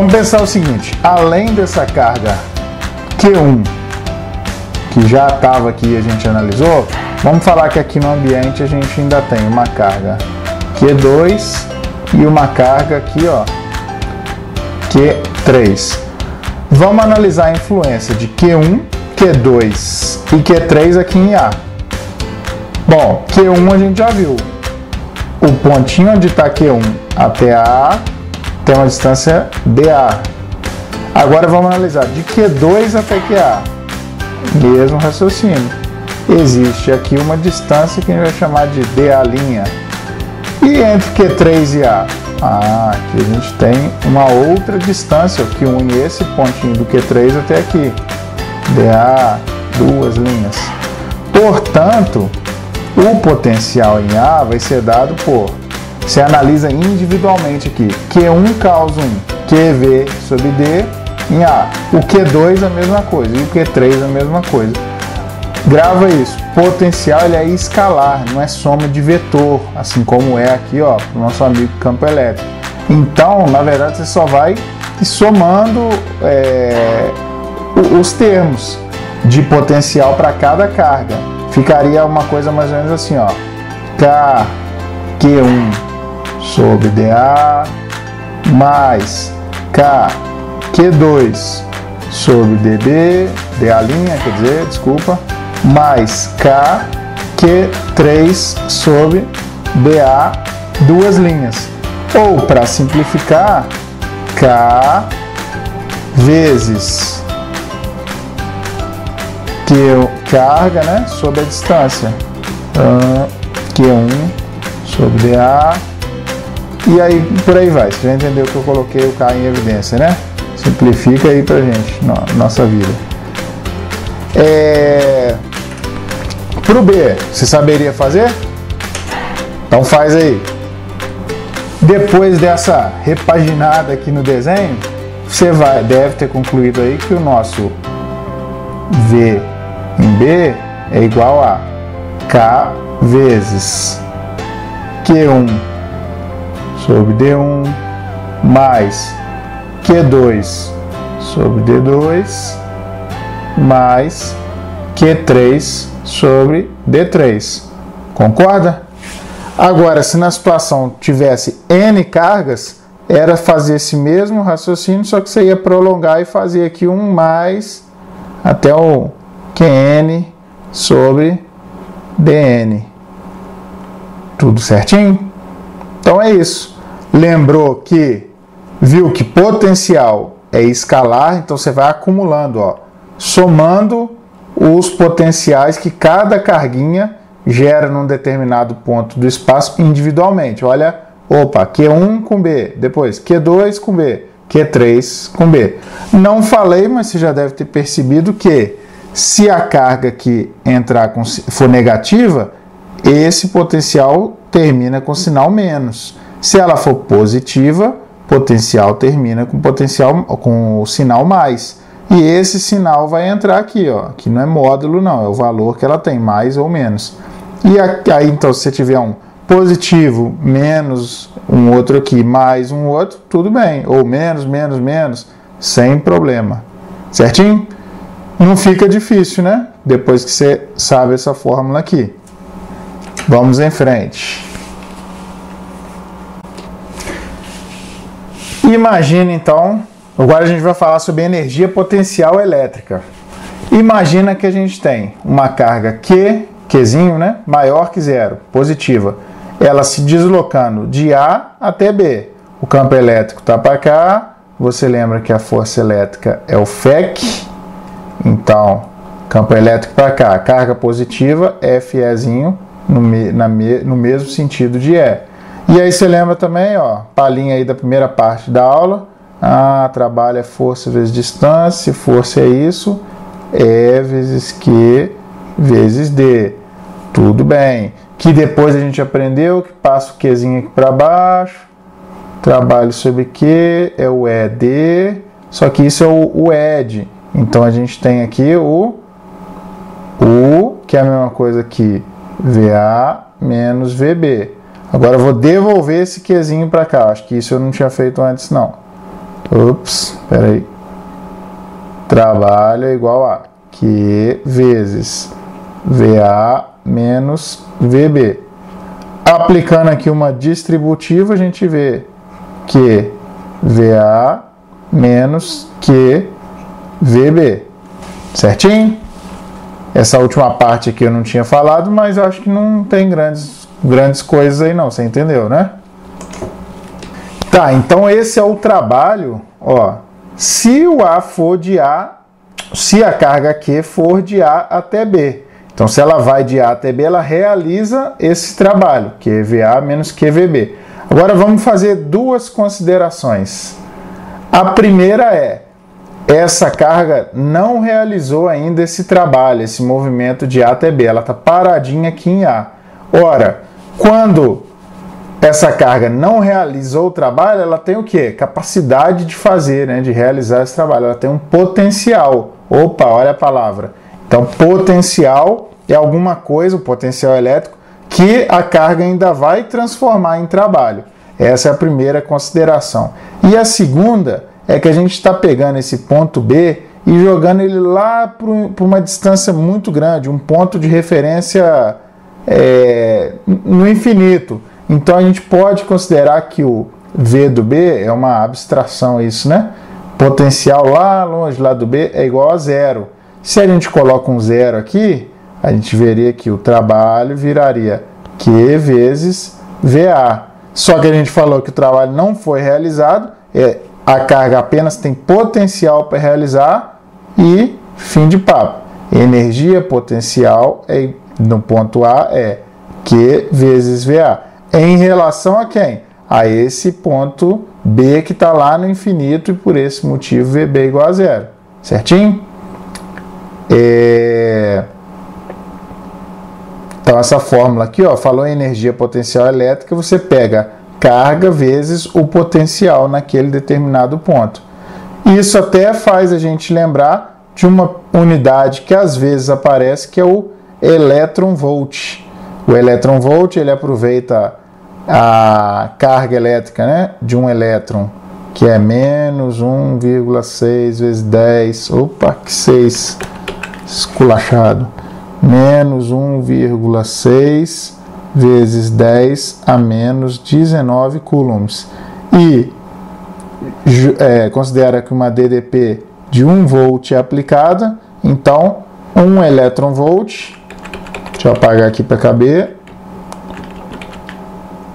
Vamos pensar o seguinte, além dessa carga Q1, que já estava aqui e a gente analisou, vamos falar que aqui no ambiente a gente ainda tem uma carga Q2 e uma carga aqui, ó, Q3. Vamos analisar a influência de Q1, Q2 e Q3 aqui em A. Bom, Q1 a gente já viu. O pontinho onde está Q1 até A tem uma distância dA. Agora vamos analisar de Q2 até QA. Mesmo raciocínio. Existe aqui uma distância que a gente vai chamar de dA'. E entre Q3 e A? Aqui a gente tem uma outra distância que une esse pontinho do Q3 até aqui. dA, duas linhas. Portanto, o potencial em A vai ser dado por, você analisa individualmente aqui, Q1 causa 1, QV sobre D em A. O Q2 é a mesma coisa e o Q3 é a mesma coisa. Grava isso, potencial ele é escalar, não é soma de vetor, assim como é aqui, ó, para o nosso amigo campo elétrico. Então, na verdade, você só vai somando os termos de potencial para cada carga. Ficaria uma coisa mais ou menos assim, ó, K Q1 sobre dA mais K Q2 sobre dB, dA', quer dizer, desculpa, mais K Q3 sobre dA, duas linhas. Ou, para simplificar, K vezes Q, carga, né, sobre a distância, Q1 sobre dA, e aí por aí vai. Você já entendeu que eu coloquei o K em evidência, né? Simplifica aí pra gente, nossa vida. Pro B, você saberia fazer? Então faz aí. Depois dessa repaginada aqui no desenho, você deve ter concluído aí que o nosso V em B é igual a K vezes Q1 sobre D1 mais Q2 sobre D2 mais Q3 sobre D3. Concorda? Agora, se na situação tivesse N cargas, era fazer esse mesmo raciocínio, só que você ia prolongar e fazer aqui um mais até o Qn sobre Dn. Tudo certinho? Então é isso. Lembrou que viu que potencial é escalar, então você vai acumulando, ó, somando os potenciais que cada carguinha gera num determinado ponto do espaço individualmente. Olha, opa, Q1 com B, depois Q2 com B, Q3 com B. Não falei, mas você já deve ter percebido que se a carga aqui for negativa, esse potencial termina com sinal menos. Se ela for positiva, potencial termina com o sinal mais. E esse sinal vai entrar aqui, ó, que não é módulo não, é o valor que ela tem, mais ou menos. E aí então, se você tiver um positivo menos um outro aqui, mais um outro, tudo bem. Ou menos, menos, menos, sem problema. Certinho? Não fica difícil, né? Depois que você sabe essa fórmula aqui. Vamos em frente. Imagina então, agora a gente vai falar sobre energia potencial elétrica. Imagina que a gente tem uma carga Qzinho, né, maior que zero, positiva. Ela se deslocando de A até B. O campo elétrico está para cá. Você lembra que a força elétrica é o FEC. Então, campo elétrico para cá. Carga positiva, FEzinho, no mesmo sentido de E. E aí você lembra também, ó, palhinha aí da primeira parte da aula. Trabalho é força vezes distância. Força é isso. E vezes Q vezes D. Tudo bem. Que depois a gente aprendeu que passa o Qzinho aqui para baixo. Trabalho sobre Q é o ED. Só que isso é o ED. Então a gente tem aqui o que é a mesma coisa que VA menos VB. Agora eu vou devolver esse Qzinho para cá. Acho que isso eu não tinha feito antes não. Ups, peraí. Trabalho é igual a Q vezes VA menos VB. Aplicando aqui uma distributiva, a gente vê que VA menos Q VB. Certinho? Essa última parte aqui eu não tinha falado, mas eu acho que não tem grandes coisas aí não, você entendeu, né? Tá, então esse é o trabalho, ó. Se o A for de A, se a carga Q for de A até B. Então, se ela vai de A até B, ela realiza esse trabalho, QVA menos QVB. Agora, vamos fazer duas considerações. A primeira é, essa carga não realizou ainda esse trabalho, esse movimento de A até B. Ela está paradinha aqui em A. Ora, quando essa carga não realizou o trabalho, ela tem o quê? Capacidade de fazer, né? De realizar esse trabalho. Ela tem um potencial. Opa, olha a palavra. Então, potencial é alguma coisa, o potencial elétrico, que a carga ainda vai transformar em trabalho. Essa é a primeira consideração. E a segunda é que a gente está pegando esse ponto B e jogando ele lá para uma distância muito grande, um ponto de referência no infinito. Então a gente pode considerar que o V do B é uma abstração isso, né? Potencial lá longe, lá do B, é igual a zero. Se a gente coloca um zero aqui, a gente veria que o trabalho viraria Q vezes VA. Só que a gente falou que o trabalho não foi realizado, a carga apenas tem potencial para realizar e fim de papo. Energia potencial no ponto A é Q vezes VA. Em relação a quem? A esse ponto B que está lá no infinito e por esse motivo VB igual a zero. Certinho? Então essa fórmula aqui, ó, falou em energia potencial elétrica, você pega carga vezes o potencial naquele determinado ponto. Isso até faz a gente lembrar de uma unidade que às vezes aparece, que é o elétron-volt. O elétron-volt, ele aproveita a carga elétrica, né, de um elétron, que é menos 1,6 vezes 10, opa, que 6, esculachado, menos 1,6 vezes 10 a menos 19 coulombs. E considera que uma DDP de 1 volt é aplicada, então 1 elétron-volt, deixa eu apagar aqui para caber,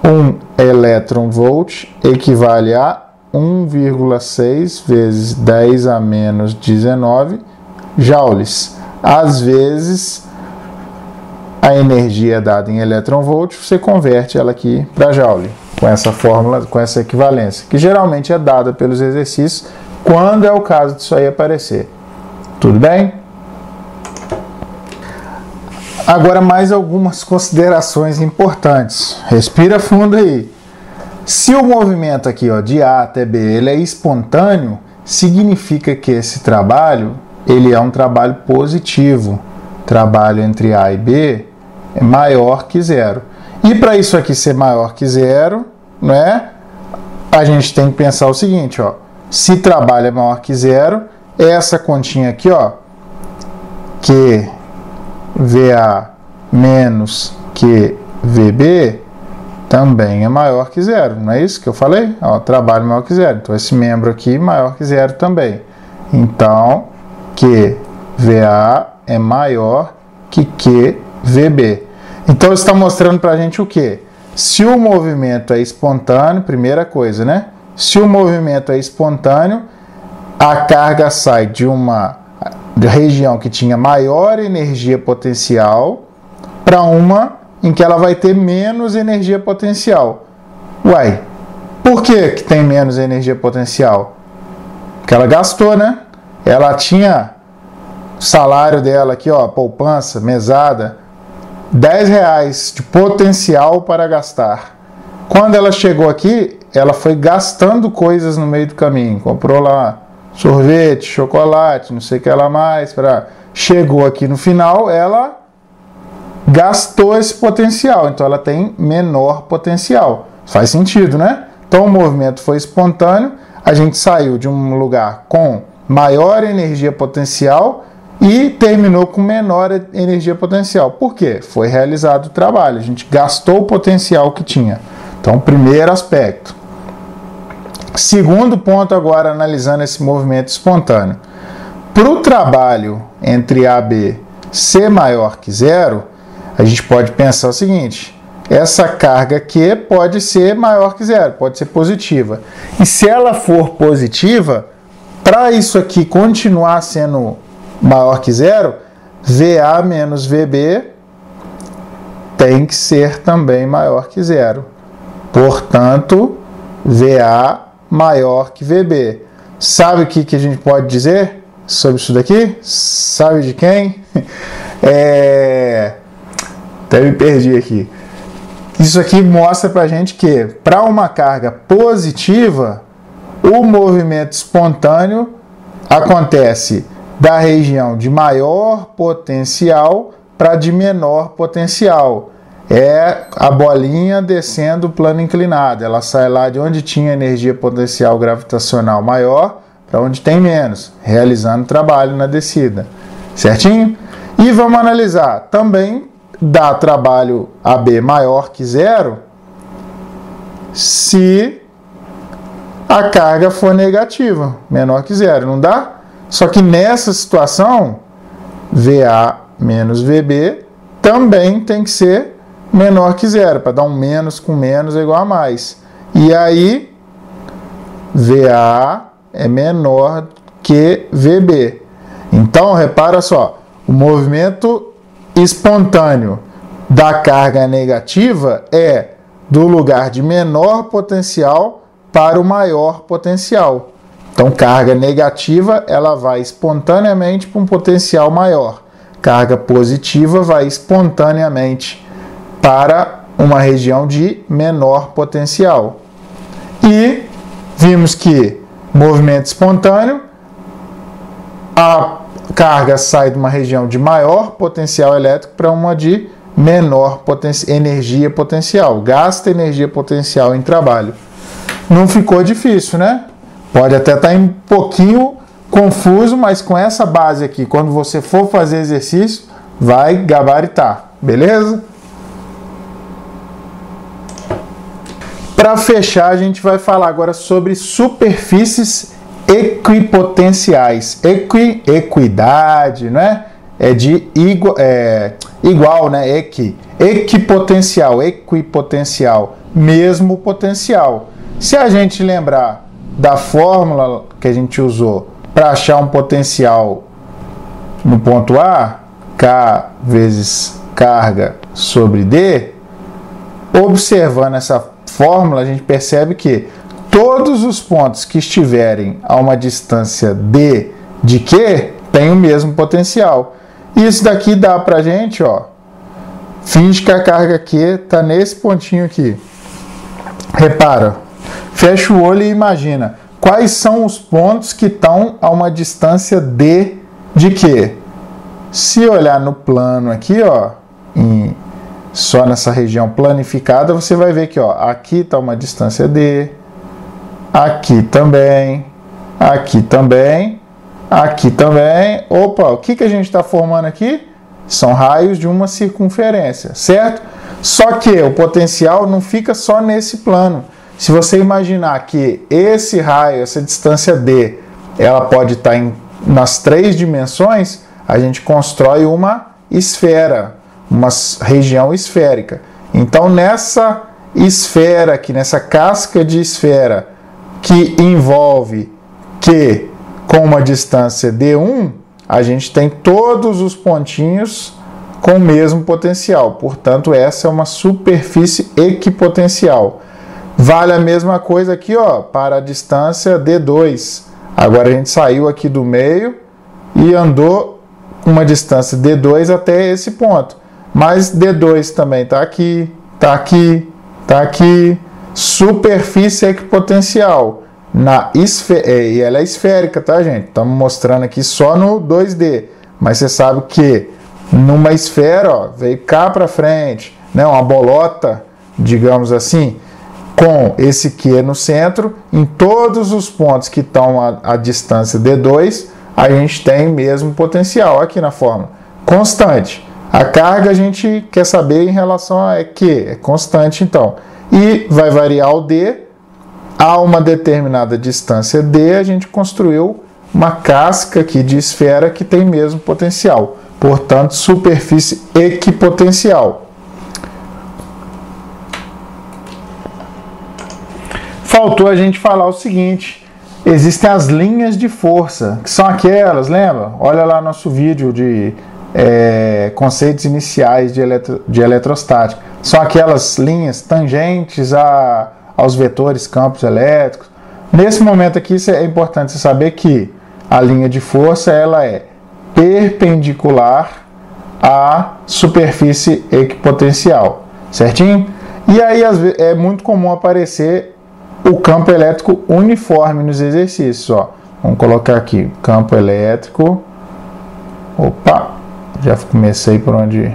1 elétron-volt equivale a 1,6 vezes 10 a menos 19 joules. Às vezes, a energia dada em elétron-volt, você converte ela aqui para joule, com essa fórmula, com essa equivalência, que geralmente é dada pelos exercícios, quando é o caso disso aí aparecer. Tudo bem? Agora, mais algumas considerações importantes. Respira fundo aí. Se o movimento aqui, ó, de A até B, ele é espontâneo, significa que esse trabalho, ele é um trabalho positivo. Trabalho entre A e B é maior que zero. E para isso aqui ser maior que zero, né, a gente tem que pensar o seguinte, ó, se trabalho é maior que zero, essa continha aqui, ó, que VA menos que VB também é maior que zero, não é isso que eu falei? Ó, trabalho maior que zero, então esse membro aqui maior que zero também. Então, que VA é maior que VB. Então, está mostrando para a gente o quê? Se o movimento é espontâneo, primeira coisa, né? Se o movimento é espontâneo, a carga sai de uma região que tinha maior energia potencial para uma em que ela vai ter menos energia potencial. Uai, por que tem menos energia potencial? Porque ela gastou, né? Ela tinha salário dela aqui, ó, poupança, mesada, R$10 de potencial para gastar. Quando ela chegou aqui, ela foi gastando coisas no meio do caminho. Comprou lá sorvete, chocolate, não sei o que lá mais. Chegou aqui no final, ela gastou esse potencial. Então ela tem menor potencial. Faz sentido, né? Então o movimento foi espontâneo. a gente saiu de um lugar com maior energia potencial e terminou com menor energia potencial. Por quê? Foi realizado o trabalho, a gente gastou o potencial que tinha. Então, primeiro aspecto. Segundo ponto agora, analisando esse movimento espontâneo. Para o trabalho entre A e B ser maior que zero, a gente pode pensar o seguinte: essa carga Q pode ser maior que zero, pode ser positiva. E se ela for positiva, para isso aqui continuar sendo maior que zero, VA menos VB tem que ser também maior que zero. Portanto, VA maior que VB. Sabe o que a gente pode dizer sobre isso daqui? Sabe de quem? Até me perdi aqui. Isso aqui mostra pra gente que para uma carga positiva, o movimento espontâneo acontece da região de maior potencial para de menor potencial. É a bolinha descendo o plano inclinado. Ela sai lá de onde tinha energia potencial gravitacional maior para onde tem menos, realizando trabalho na descida. Certinho? E vamos analisar. Também dá trabalho AB maior que zero se a carga for negativa, menor que zero. Não dá? Só que nessa situação, VA menos VB também tem que ser menor que zero, para dar um menos com menos é igual a mais. E aí, VA é menor que VB. Então, repara só, o movimento espontâneo da carga negativa é do lugar de menor potencial para o maior potencial. Então, carga negativa, ela vai espontaneamente para um potencial maior. Carga positiva vai espontaneamente para uma região de menor potencial. E vimos que movimento espontâneo, a carga sai de uma região de maior potencial elétrico para uma de menor energia potencial. Gasta energia potencial em trabalho. Não ficou difícil, né? Pode até estar um pouquinho confuso, mas com essa base aqui, quando você for fazer exercício, vai gabaritar. Beleza? Para fechar, a gente vai falar agora sobre superfícies equipotenciais. Equidade, né? É de igual, né? Equipotencial, mesmo potencial. Se a gente lembrar da fórmula que a gente usou para achar um potencial no ponto A, K vezes carga sobre D, observando essa fórmula, a gente percebe que todos os pontos que estiverem a uma distância D de Q têm o mesmo potencial. Isso daqui dá pra gente, ó, finge que a carga Q está nesse pontinho aqui. Repara, fecha o olho e imagina quais são os pontos que estão a uma distância D de Q. Se olhar no plano aqui, ó, só nessa região planificada, você vai ver que, ó, aqui está uma distância D, aqui também, aqui também, aqui também. Opa, o que a gente está formando aqui? São raios de uma circunferência, certo? Só que o potencial não fica só nesse plano. Se você imaginar que esse raio, essa distância D, ela pode estar nas 3 dimensões, a gente constrói uma esfera, uma região esférica. Então, nessa esfera aqui, nessa casca de esfera que envolve Q com uma distância D1, a gente tem todos os pontinhos com o mesmo potencial. Portanto, essa é uma superfície equipotencial. Vale a mesma coisa aqui, ó, para a distância D2. Agora a gente saiu aqui do meio e andou uma distância D2 até esse ponto. Mas D2 também está aqui, está aqui, está aqui. Superfície equipotencial. E ela é esférica, tá, gente? Estamos mostrando aqui só no 2D. Mas você sabe que numa esfera, ó, veio cá para frente, né, uma bolota, digamos assim. com esse Q no centro, em todos os pontos que estão à distância D2, a gente tem mesmo potencial aqui na fórmula. Constante. A carga a gente quer saber em relação a Q, é constante então. E vai variar o D, a uma determinada distância D, a gente construiu uma casca aqui de esfera que tem mesmo potencial. Portanto, superfície equipotencial. Faltou a gente falar o seguinte: existem as linhas de força, que são aquelas, lembra? Olha lá nosso vídeo de conceitos iniciais de eletrostática. São aquelas linhas tangentes aos vetores campos elétricos. Nesse momento aqui é importante você saber que a linha de força ela é perpendicular à superfície equipotencial, certinho? E aí é muito comum aparecer o campo elétrico uniforme nos exercícios, ó. Vamos colocar aqui, campo elétrico. Opa, já comecei por onde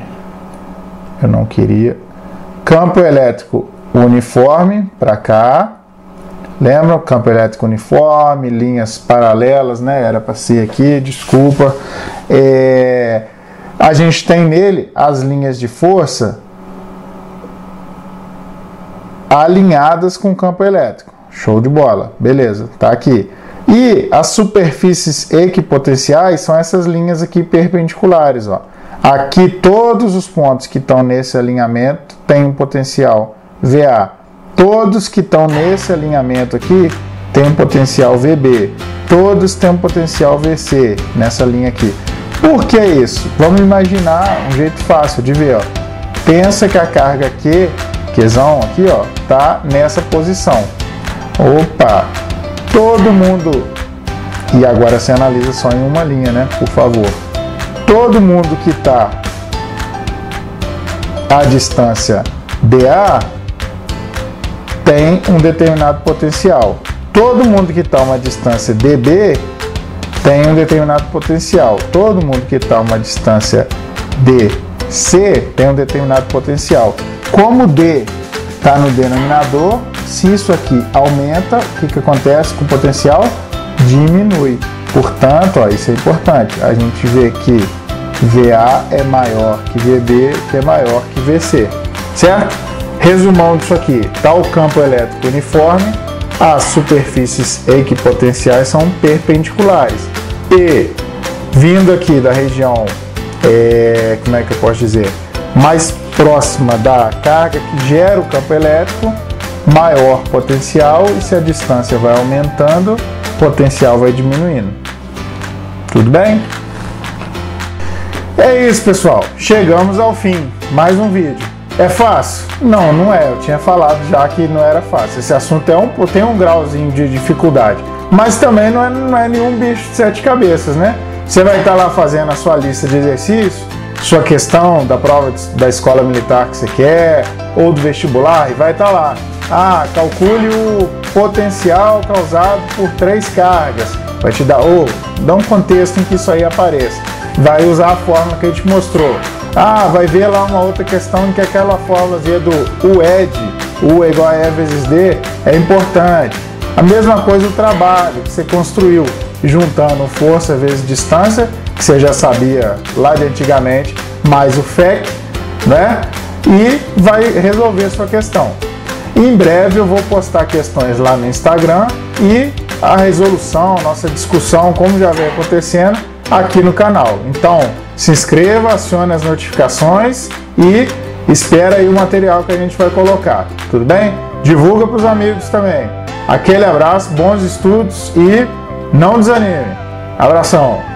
eu não queria. Campo elétrico uniforme, para cá. Lembra? Campo elétrico uniforme, linhas paralelas, né? Era para ser aqui, desculpa. A gente tem nele as linhas de força alinhadas com o campo elétrico. Show de bola. Beleza, tá aqui. E as superfícies equipotenciais são essas linhas aqui perpendiculares, ó. Aqui todos os pontos que estão nesse alinhamento têm um potencial VA. Todos que estão nesse alinhamento aqui têm um potencial VB. Todos têm um potencial VC nessa linha aqui. Por que isso? Vamos imaginar um jeito fácil de ver, ó. Pensa que a carga Qzão aqui, ó, tá nessa posição. Opa! Todo mundo... E agora você analisa só em uma linha, né? Por favor. Todo mundo que está à distância DA tem um determinado potencial. Todo mundo que está a uma distância DB tem um determinado potencial. Todo mundo que está a uma distância DC tem um determinado potencial. Como D está no denominador, se isso aqui aumenta, o que acontece com o potencial? Diminui. Portanto, ó, isso é importante. A gente vê que VA é maior que VB, que é maior que VC. Certo? Resumão disso aqui. Está o campo elétrico uniforme, as superfícies equipotenciais são perpendiculares. E, vindo aqui da região, como é que eu posso dizer? Mais próxima da carga que gera o campo elétrico, maior potencial, e se a distância vai aumentando, o potencial vai diminuindo. Tudo bem? É isso, pessoal. Chegamos ao fim. Mais um vídeo. É fácil? Não, não é. Eu tinha falado já que não era fácil. Esse assunto tem um grauzinho de dificuldade. Mas também não é nenhum bicho de 7 cabeças, né? Você vai estar lá fazendo a sua lista de exercícios, sua questão da prova da escola militar que você quer, ou do vestibular, e vai estar lá. Calcule o potencial causado por 3 cargas. Vai te dar, dá um contexto em que isso aí apareça. Vai usar a fórmula que a gente mostrou. Vai ver lá uma outra questão em que aquela fórmula do UED, U é igual a E vezes D, é importante. A mesma coisa o trabalho que você construiu, juntando força vezes distância, que você já sabia lá de antigamente, mais o FEC, né? E vai resolver a sua questão. Em breve eu vou postar questões lá no Instagram e a resolução, nossa discussão, como já vem acontecendo, aqui no canal. Então, se inscreva, acione as notificações e espera aí o material que a gente vai colocar, tudo bem? Divulga para os amigos também. Aquele abraço, bons estudos e não desanime. Abração!